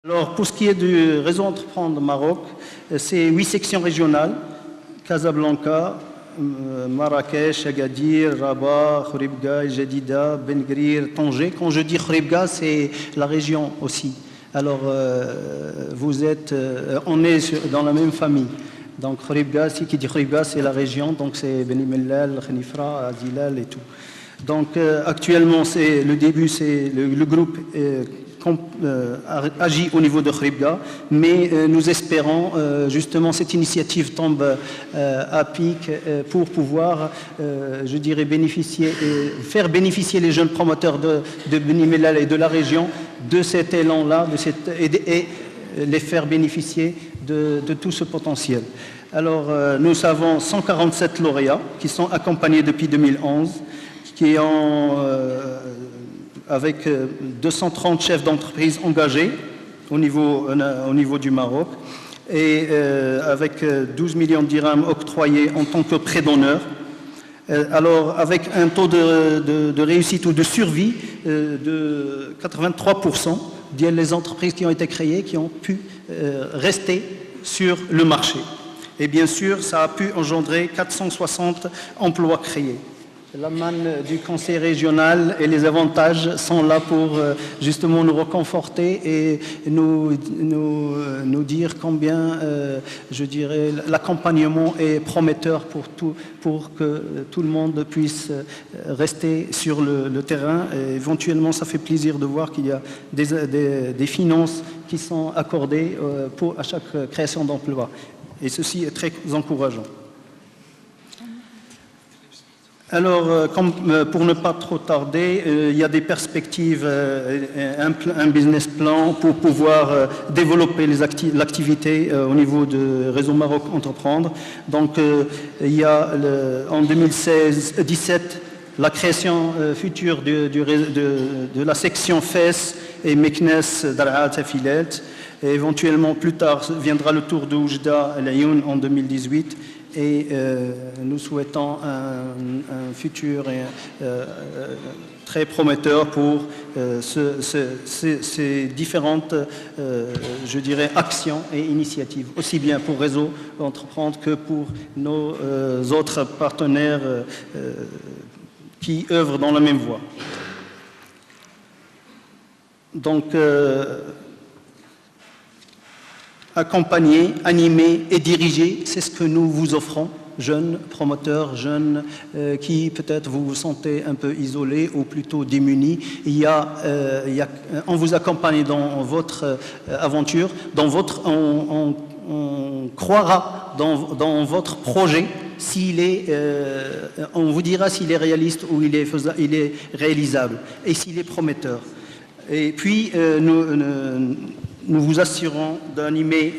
Alors, pour ce qui est du réseau Entreprendre Maroc, c'est 8 sections régionales: Casablanca, Marrakech, Agadir, Rabat, Khouribga, Jadida, Ben Guerir, Tanger. Quand je dis Khouribga, c'est la région aussi. Alors, on est dans la même famille. Donc, Khouribga, qui dit Khouribga, c'est la région, donc c'est Beni Mellal, Khenifra, Azilal et tout. Donc, actuellement, le groupe agit au niveau de Khouribga, mais nous espérons justement cette initiative tombe à pic pour pouvoir, je dirais, faire bénéficier les jeunes promoteurs de Beni Mellal et de la région de cet élan-là, et les faire bénéficier de tout ce potentiel. Alors, nous avons 147 lauréats qui sont accompagnés depuis 2011, qui ont avec 230 chefs d'entreprise engagés au niveau du Maroc, et avec 12 millions de dirhams octroyés en tant que prêt d'honneur. Alors, avec un taux de réussite ou de survie de 83%, les entreprises qui ont été créées, qui ont pu rester sur le marché. Et bien sûr, ça a pu engendrer 460 emplois créés. La manne du conseil régional et les avantages sont là pour justement nous reconforter et nous dire combien, je dirais, l'accompagnement est prometteur pour que tout le monde puisse rester sur le terrain. Et éventuellement, ça fait plaisir de voir qu'il y a des finances qui sont accordées à chaque création d'emploi. Et ceci est très encourageant. Alors, pour ne pas trop tarder, il y a des perspectives, un business plan pour pouvoir développer l'activité au niveau de Réseau Maroc Entreprendre. Donc, il y a en 2016-17 la création future de la section FES et Meknes Dar'at Filet. Et éventuellement, plus tard, viendra le tour de Oujda El Ayoun en 2018. Et nous souhaitons un futur très prometteur pour ces différentes, je dirais, actions et initiatives, aussi bien pour Réseau Entreprendre que pour nos autres partenaires qui œuvrent dans la même voie. Donc, accompagner, animer et diriger, c'est ce que nous vous offrons, jeunes promoteurs, jeunes qui peut-être vous vous sentez un peu isolés ou plutôt démunis. On vous accompagne dans votre aventure, on croira dans votre projet. On vous dira s'il est réaliste ou il est réalisable et s'il est prometteur. Et puis, nous vous assurons d'animer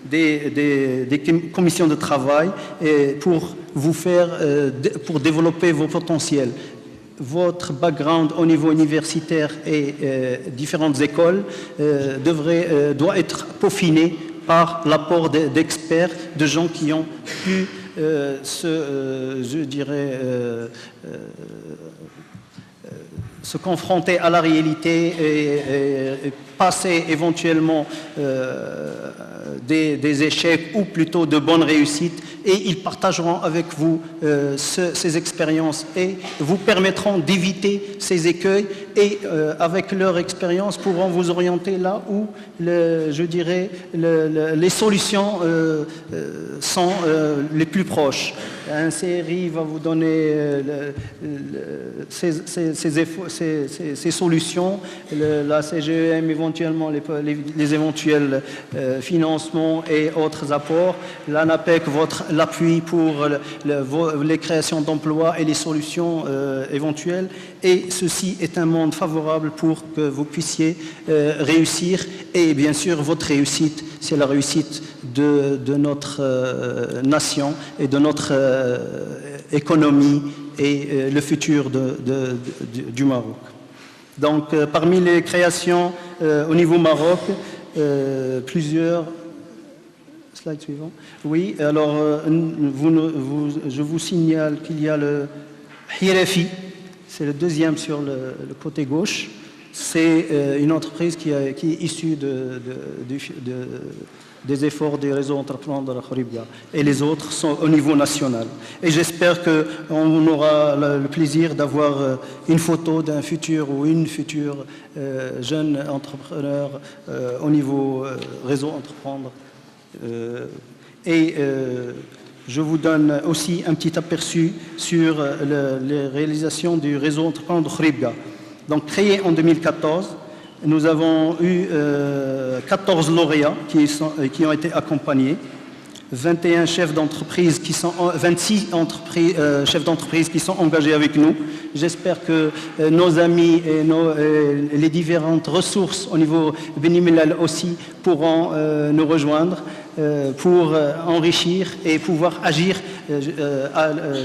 des commissions de travail pour pour développer vos potentiels. Votre background au niveau universitaire et différentes écoles doit être peaufiné par l'apport d'experts, de gens qui ont pu se confronter à la réalité et passer éventuellement des échecs ou plutôt de bonnes réussites, et ils partageront avec vous ces expériences et vous permettront d'éviter ces écueils, et avec leur expérience pourront vous orienter là où les solutions sont les plus proches. Un CRI va vous donner ces solutions, la CGEM éventuellement les éventuels financements et autres apports, l'ANAPEC l'appui pour les créations d'emplois et les solutions éventuelles, et ceci est un monde favorable pour que vous puissiez réussir, et bien sûr votre réussite, c'est la réussite de notre nation et de notre économie et le futur du Maroc. Donc, parmi les créations au niveau Maroc, plusieurs... Slide suivant. Oui, alors, je vous signale qu'il y a le Hirafi, c'est le deuxième sur le côté gauche. C'est une entreprise qui est issue des efforts du réseau entrepreneur Khouribga. Et les autres sont au niveau national. Et j'espère qu'on aura le plaisir d'avoir une photo d'un futur ou une future jeune entrepreneur au niveau réseau entreprendre. Je vous donne aussi un petit aperçu sur les réalisations du réseau entrepreneur Khouribga. Donc, créé en 2014, nous avons eu 14 lauréats qui ont été accompagnés, 21 chefs d'entreprise 26 chefs d'entreprise qui sont engagés avec nous. J'espère que nos amis et les différentes ressources au niveau Beni Mellal aussi pourront nous rejoindre pour enrichir et pouvoir agir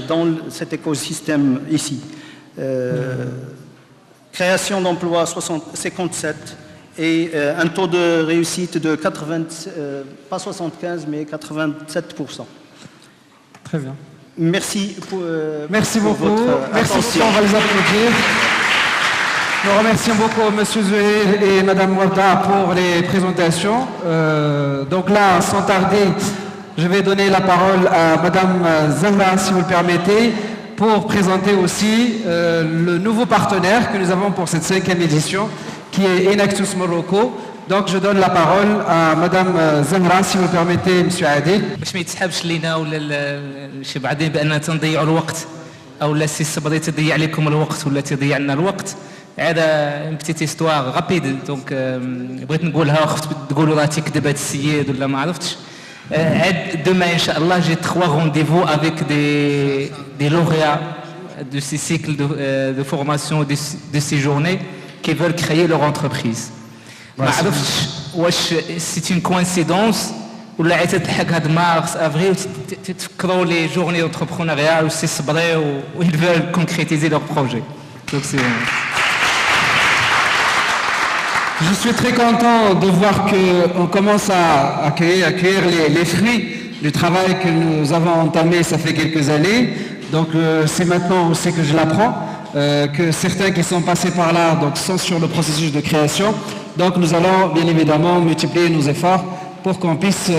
dans cet écosystème ici. Création d'emplois 57 et un taux de réussite de pas 75 mais 87%. Très bien. Merci merci pour beaucoup. Votre merci attention. beaucoup, on va les applaudir. Nous remercions beaucoup M. Zouhir et Mme Warda pour les présentations. Donc là, sans tarder, je vais donner la parole à Mme Zahra, si vous le permettez, pour présenter aussi le nouveau partenaire que nous avons pour cette 5e édition, qui est Enactus Morocco. Donc je donne la parole à Madame Zahra, si vous permettez, Monsieur Adil. باش ما يتسحبش لينا ولا شي بعدين بان تنضيعوا الوقت او لا السي الصبري تضيع عليكم الوقت ولا تضيع لنا الوقت. هذا اون بتيت استوار غابيد دونك بغيت نقولها خفت تقولوا راه تيكذب هذا السيد ولا ما عرفتش. عاد demain ان شاء الله j'ai 3 rendez-vous avec des lauréats de ces cycles de formation de ces journées qui veulent créer leur entreprise. ما عرفتش واش سي اون كوانسيدونس ولا عاد تلحق هاد مارس افريل تفكروا لي جورني دونتربرونيا وسي صبري و ils veulent concrétiser leur projet. Donc c'est Je suis très content de voir qu'on commence à accueillir les fruits du travail que nous avons entamé ça fait quelques années. Donc c'est maintenant aussi que je l'apprends, que certains qui sont passés par là donc, sont sur le processus de création. Donc nous allons bien évidemment multiplier nos efforts pour qu'on puisse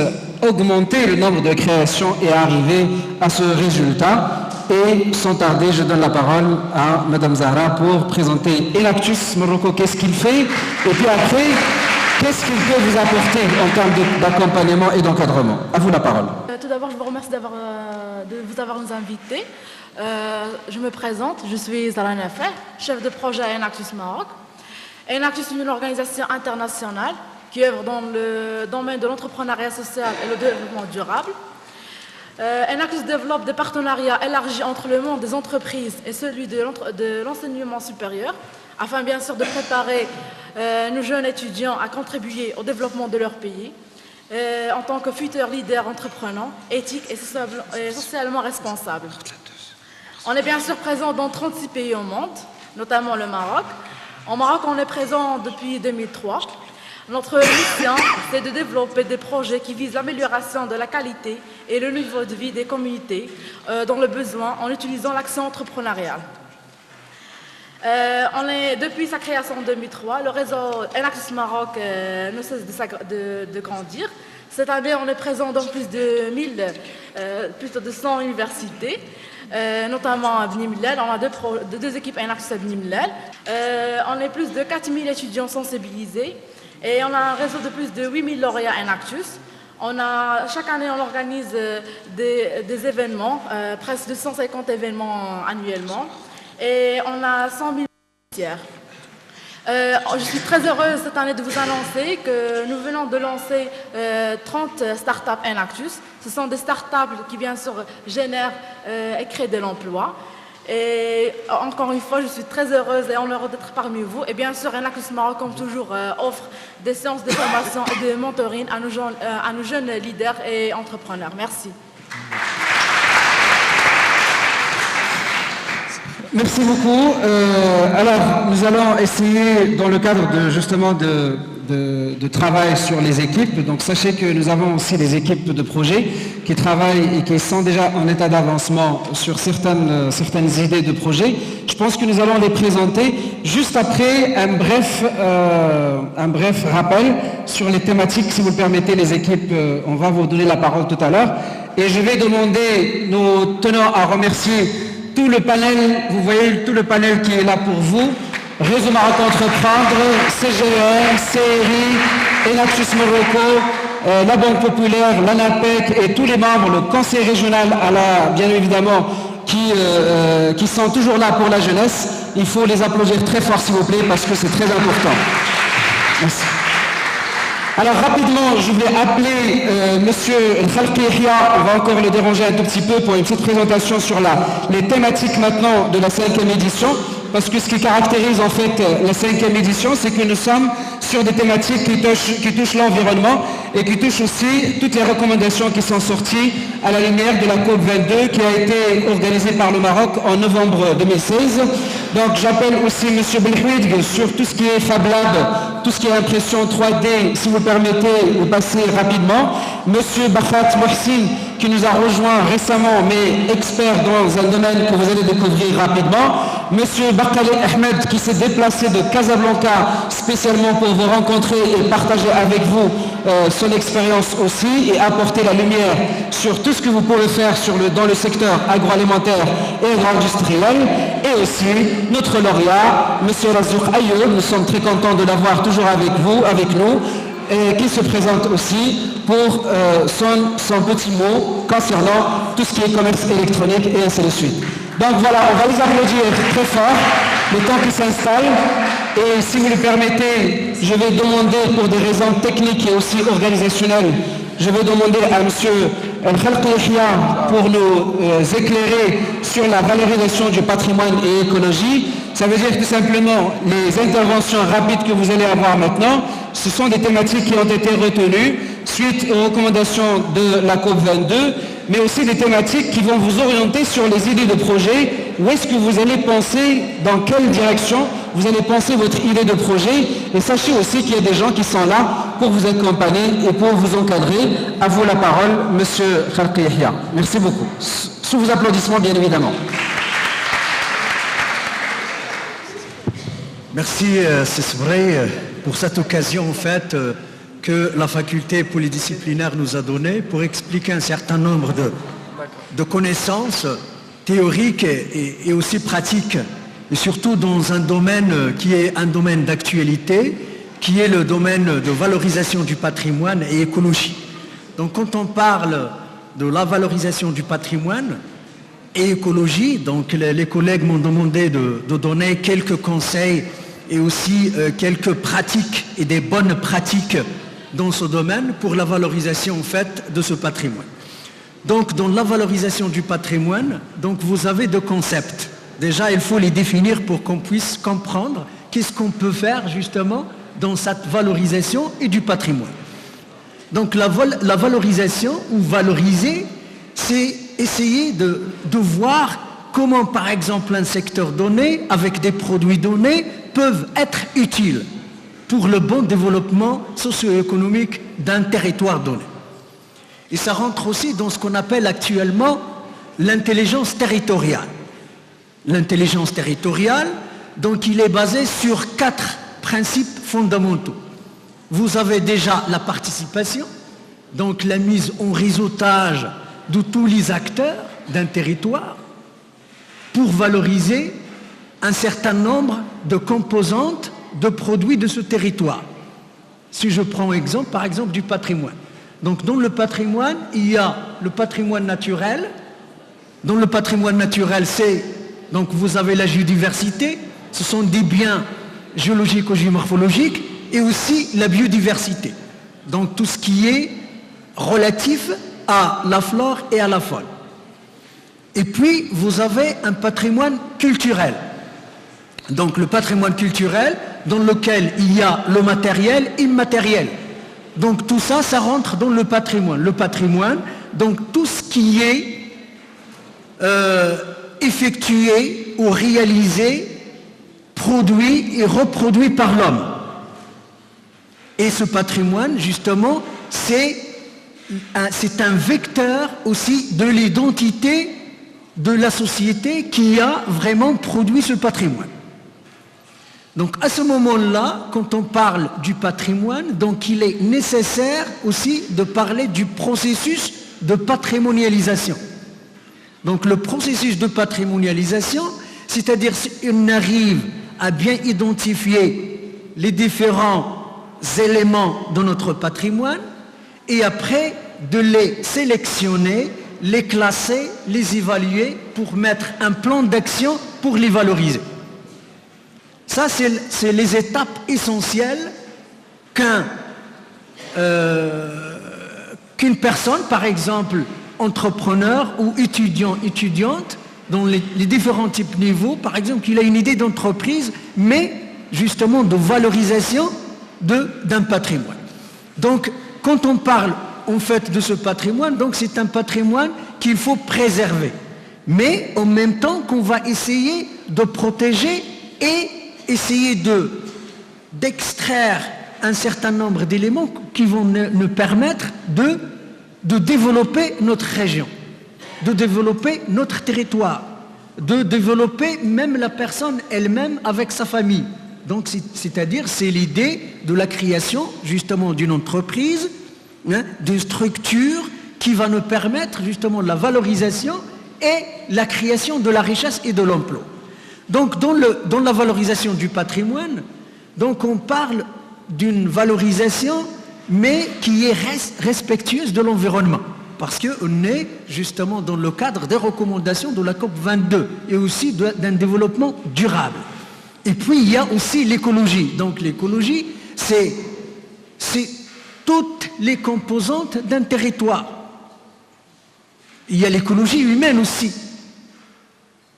augmenter le nombre de créations et arriver à ce résultat. Et sans tarder, je donne la parole à Madame Zahra pour présenter Enactus Morocco, qu'est-ce qu'il fait, et puis après, qu'est-ce qu'il peut vous apporter en termes d'accompagnement et d'encadrement. À vous la parole. Tout d'abord, je vous remercie de vous avoir nous invités. Je me présente, je suis Zahra Nafer, chef de projet à Enactus Maroc. Enactus est une organisation internationale qui œuvre dans le domaine de l'entrepreneuriat social et le développement durable. Enactus développe des partenariats élargis entre le monde des entreprises et celui de l'enseignement supérieur, afin bien sûr de préparer nos jeunes étudiants à contribuer au développement de leur pays en tant que futurs leaders entreprenants, éthiques et socialement responsables. On est bien sûr présent dans 36 pays au monde, notamment le Maroc. En Maroc, on est présent depuis 2003. Notre mission, c'est de développer des projets qui visent l'amélioration de la qualité et le niveau de vie des communautés dans le besoin en utilisant l'action entrepreneuriale. Depuis sa création en 2003, le réseau Enactus Maroc ne cesse de grandir. Cette année, on est présent dans plus de 100 universités. Notamment à Beni Mellal, on a deux équipes Enactus à Beni Mellal. On est plus de 4000 étudiants sensibilisés et on a un réseau de plus de 8000 lauréats Enactus. Chaque année, on organise des événements, presque 250 événements annuellement, et on a 100 000 bénéficiaires. Je suis très heureuse cette année de vous annoncer que nous venons de lancer 30 startups Enactus. Ce sont des startups qui bien sûr génèrent et créent de l'emploi. Et encore une fois, je suis très heureuse et honorée d'être parmi vous. Et bien sûr, Enactus Maroc, comme toujours, offre des séances de formation et de mentoring à nos jeunes leaders et entrepreneurs. Merci. Merci beaucoup. Alors, nous allons essayer, dans le cadre de travail sur les équipes. Donc sachez que nous avons aussi des équipes de projet qui travaillent et qui sont déjà en état d'avancement sur certaines idées de projet. Je pense que nous allons les présenter juste après un bref rappel sur les thématiques. Si vous le permettez, les équipes, on va vous donner la parole tout à l'heure. Et je vais demander, nous tenons à remercier tout le panel, vous voyez tout le panel qui est là pour vous. Réseau Maroc Entreprendre, CGR, CRI, Enaxus Morocco, la Banque Populaire, l'ANAPEC et tous les membres, le conseil régional bien évidemment, qui sont toujours là pour la jeunesse. Il faut les applaudir très fort s'il vous plaît parce que c'est très important. Merci. Alors rapidement, je vais appeler Monsieur Khalqi Yahia, on va encore le déranger un tout petit peu pour une petite présentation sur les thématiques maintenant de la 5e édition. Parce que ce qui caractérise en fait la 5e édition, c'est que nous sommes sur des thématiques qui touchent l'environnement et qui touchent aussi toutes les recommandations qui sont sorties à la lumière de la COP22 qui a été organisée par le Maroc en novembre 2016. Donc j'appelle aussi M. Belhouid sur tout ce qui est Fab Lab, tout ce qui est impression 3D, si vous permettez, vous passez rapidement. M. Bakhat Mohsin qui nous a rejoint récemment, mais expert dans un domaine que vous allez découvrir rapidement. Monsieur Barkali Ahmed qui s'est déplacé de Casablanca spécialement pour vous rencontrer et partager avec vous son expérience aussi et apporter la lumière sur tout ce que vous pouvez faire dans le secteur agroalimentaire et agro-industriel. Et aussi notre lauréat, Monsieur Razouk Ayoub, nous sommes très contents de l'avoir toujours avec nous, et qui se présente aussi pour son petit mot concernant tout ce qui est commerce électronique et ainsi de suite. Donc voilà, on va les applaudir très fort, le temps qui s'installe. Et si vous le permettez, je vais demander pour des raisons techniques et aussi organisationnelles, je vais demander à M. Khalqi Yahia pour nous éclairer sur la valorisation du patrimoine et écologie. Ça veut dire tout simplement les interventions rapides que vous allez avoir maintenant, ce sont des thématiques qui ont été retenues suite aux recommandations de la COP22, mais aussi des thématiques qui vont vous orienter sur les idées de projet. Où est-ce que vous allez penser, dans quelle direction vous allez penser votre idée de projet. Et sachez aussi qu'il y a des gens qui sont là pour vous accompagner et pour vous encadrer. À vous la parole, Monsieur Khalqi Yahia. Merci beaucoup. Sous vos applaudissements, bien évidemment. Merci, c'est vrai, pour cette occasion, en fait, que la faculté polydisciplinaire nous a donnée pour expliquer un certain nombre de connaissances théoriques et aussi pratiques, et surtout dans un domaine qui est un domaine d'actualité, qui est le domaine de valorisation du patrimoine et écologie. Donc quand on parle de la valorisation du patrimoine et écologie, donc les collègues m'ont demandé de donner quelques conseils et aussi quelques pratiques et des bonnes pratiques dans ce domaine pour la valorisation en fait de ce patrimoine. Donc dans la valorisation du patrimoine, donc vous avez deux concepts. Déjà il faut les définir pour qu'on puisse comprendre qu'est-ce qu'on peut faire justement dans cette valorisation et du patrimoine. Donc la valorisation ou valoriser, c'est essayer de voir comment par exemple un secteur donné avec des produits donnés peuvent être utiles pour le bon développement socio-économique d'un territoire donné. Et ça rentre aussi dans ce qu'on appelle actuellement l'intelligence territoriale. L'intelligence territoriale, donc il est basé sur 4 principes fondamentaux. Vous avez déjà la participation, donc la mise en réseautage de tous les acteurs d'un territoire pour valoriser un certain nombre de composantes de produits de ce territoire. Si je prends exemple, par exemple, du patrimoine. Donc dans le patrimoine, il y a le patrimoine naturel. Dans le patrimoine naturel, donc vous avez la géodiversité, ce sont des biens géologiques ou géomorphologiques, et aussi la biodiversité. Donc tout ce qui est relatif à la flore et à la faune. Et puis vous avez un patrimoine culturel. Donc le patrimoine culturel dans lequel il y a le matériel immatériel. Donc tout ça, ça rentre dans le patrimoine. Le patrimoine, donc tout ce qui est effectué ou réalisé, produit et reproduit par l'homme. Et ce patrimoine, justement, c'est un vecteur aussi de l'identité de la société qui a vraiment produit ce patrimoine. Donc à ce moment-là, quand on parle du patrimoine, donc il est nécessaire aussi de parler du processus de patrimonialisation. Donc le processus de patrimonialisation, c'est-à-dire si on arrive à bien identifier les différents éléments de notre patrimoine et après de les sélectionner, les classer, les évaluer pour mettre un plan d'action pour les valoriser. Ça, c'est les étapes essentielles qu'une personne, par exemple, entrepreneur ou étudiant, étudiante, dans les différents types de niveaux, par exemple, qu'il a une idée d'entreprise, mais justement de valorisation d'un patrimoine. Donc, quand on parle en fait de ce patrimoine, donc c'est un patrimoine qu'il faut préserver, mais en même temps qu'on va essayer de protéger et essayer d'extraire un certain nombre d'éléments qui vont nous permettre de développer notre région, de développer notre territoire, de développer même la personne elle-même avec sa famille. Donc c'est-à-dire c'est l'idée de la création justement d'une entreprise, d'une structure qui va nous permettre justement la valorisation et la création de la richesse et de l'emploi. Donc dans la valorisation du patrimoine, donc on parle d'une valorisation mais qui est respectueuse de l'environnement. Parce qu'on est justement dans le cadre des recommandations de la COP 22 et aussi d'un développement durable. Et puis il y a aussi l'écologie. Donc l'écologie, c'est toutes les composantes d'un territoire. Il y a l'écologie humaine aussi.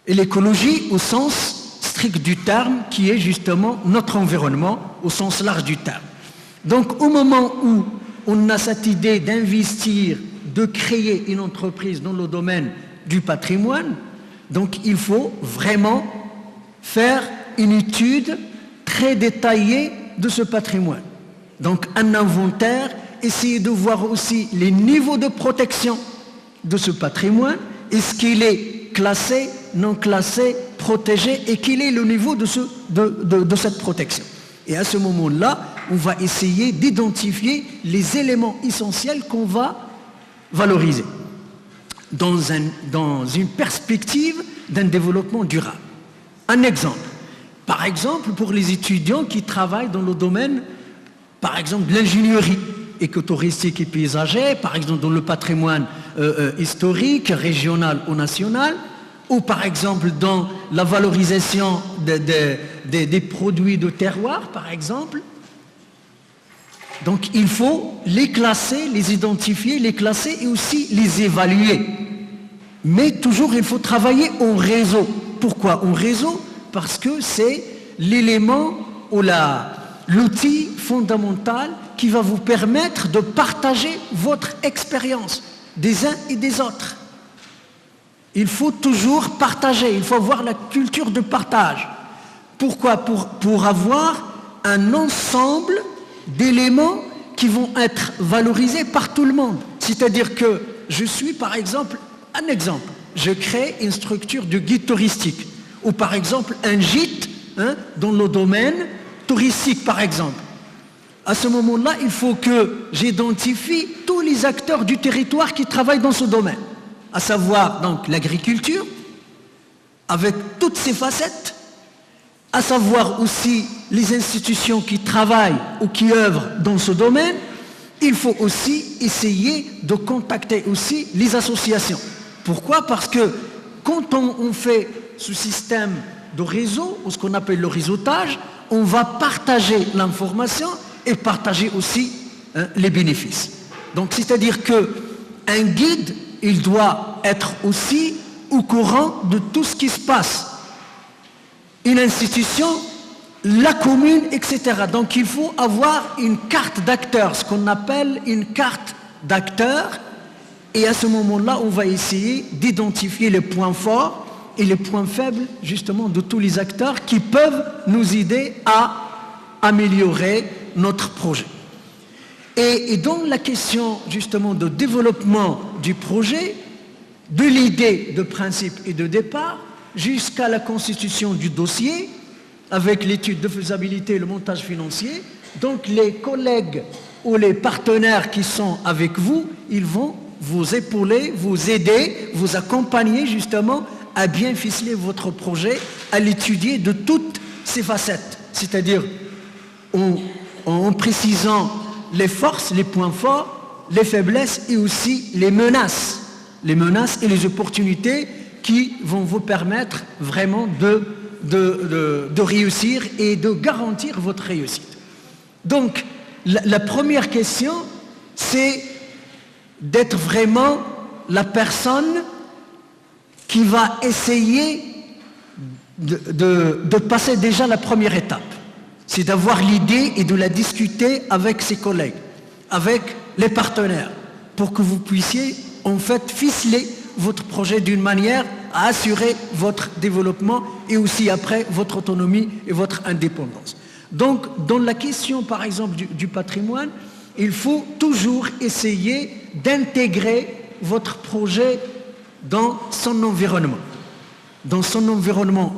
Et l'écologie au sens strict du terme, qui est justement notre environnement au sens large du terme. Donc au moment où on a cette idée d'investir, de créer une entreprise dans le domaine du patrimoine, donc il faut vraiment faire une étude très détaillée de ce patrimoine. Donc un inventaire, essayer de voir aussi les niveaux de protection de ce patrimoine, est-ce qu'il est classé, non classé, protégé, et quel est le niveau de cette protection. Et à ce moment-là, on va essayer d'identifier les éléments essentiels qu'on va valoriser dans une perspective d'un développement durable. Un exemple. Par exemple, pour les étudiants qui travaillent dans le domaine, par exemple, de l'ingénierie écotouristique et paysager, par exemple dans le patrimoine historique, régional ou national, ou par exemple dans la valorisation des produits de terroir, par exemple. Donc il faut les classer, les identifier, les classer et aussi les évaluer. Mais toujours il faut travailler en réseau. Pourquoi en réseau? Parce que c'est l'élément ou l'outil fondamental qui va vous permettre de partager votre expérience des uns et des autres. Il faut toujours partager, il faut avoir la culture de partage. Pourquoi? Pour avoir un ensemble d'éléments qui vont être valorisés par tout le monde. C'est-à-dire que je suis par exemple, un exemple, je crée une structure de guide touristique ou par exemple un gîte dans le domaine touristique par exemple. À ce moment-là, il faut que j'identifie tous les acteurs du territoire qui travaillent dans ce domaine, à savoir donc l'agriculture, avec toutes ses facettes, à savoir aussi les institutions qui travaillent ou qui œuvrent dans ce domaine. Il faut aussi essayer de contacter aussi les associations. Pourquoi? Parce que quand on fait ce système de réseau, ou ce qu'on appelle le réseautage, on va partager l'information et partager aussi les bénéfices. Donc c'est-à-dire qu'un guide, il doit être aussi au courant de tout ce qui se passe. Une institution, la commune, etc. Donc il faut avoir une carte d'acteurs, ce qu'on appelle une carte d'acteurs. Et à ce moment-là, on va essayer d'identifier les points forts et les points faibles, justement, de tous les acteurs qui peuvent nous aider à améliorer notre projet. Et dans la question justement de développement du projet, de l'idée de principe et de départ, jusqu'à la constitution du dossier, avec l'étude de faisabilité et le montage financier, donc les collègues ou les partenaires qui sont avec vous, ils vont vous épauler, vous aider, vous accompagner justement à bien ficeler votre projet, à l'étudier de toutes ses facettes, c'est-à-dire en précisant les forces, les points forts, les faiblesses et aussi les menaces et les opportunités qui vont vous permettre vraiment de réussir et de garantir votre réussite. Donc, la première question, c'est d'être vraiment la personne qui va essayer de passer déjà la première étape. C'est d'avoir l'idée et de la discuter avec ses collègues, avec les partenaires, pour que vous puissiez en fait ficeler votre projet d'une manière à assurer votre développement et aussi après votre autonomie et votre indépendance. Donc, dans la question par exemple du patrimoine, il faut toujours essayer d'intégrer votre projet dans son environnement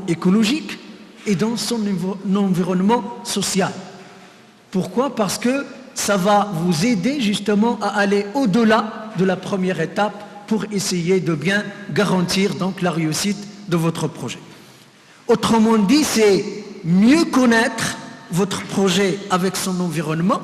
écologique et dans son environnement social. Pourquoi? Parce que ça va vous aider justement à aller au-delà de la première étape pour essayer de bien garantir donc la réussite de votre projet. Autrement dit, c'est mieux connaître votre projet avec son environnement,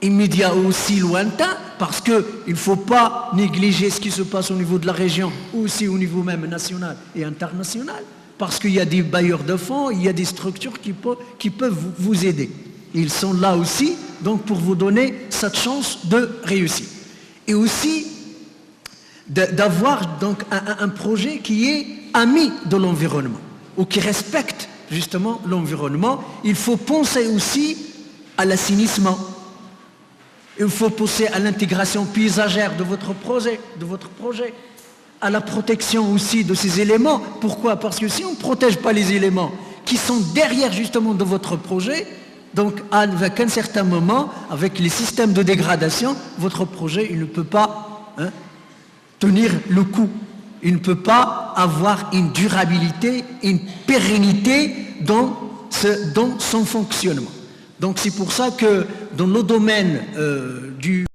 immédiat ou aussi lointain, parce qu'il ne faut pas négliger ce qui se passe au niveau de la région ou aussi au niveau même national et international, parce qu'il y a des bailleurs de fonds, il y a des structures qui peuvent vous aider. Ils sont là aussi, donc pour vous donner cette chance de réussir. Et aussi d'avoir donc un projet qui est ami de l'environnement ou qui respecte justement l'environnement. Il faut penser aussi à l'assainissement. Il faut penser à l'intégration paysagère de votre projet, à la protection aussi de ces éléments. Pourquoi? Parce que si on ne protège pas les éléments qui sont derrière justement de votre projet, donc avec un certain moment, avec les systèmes de dégradation, votre projet il ne peut pas tenir le coup. Il ne peut pas avoir une durabilité, une pérennité dans son fonctionnement. Donc c'est pour ça que dans le domaine du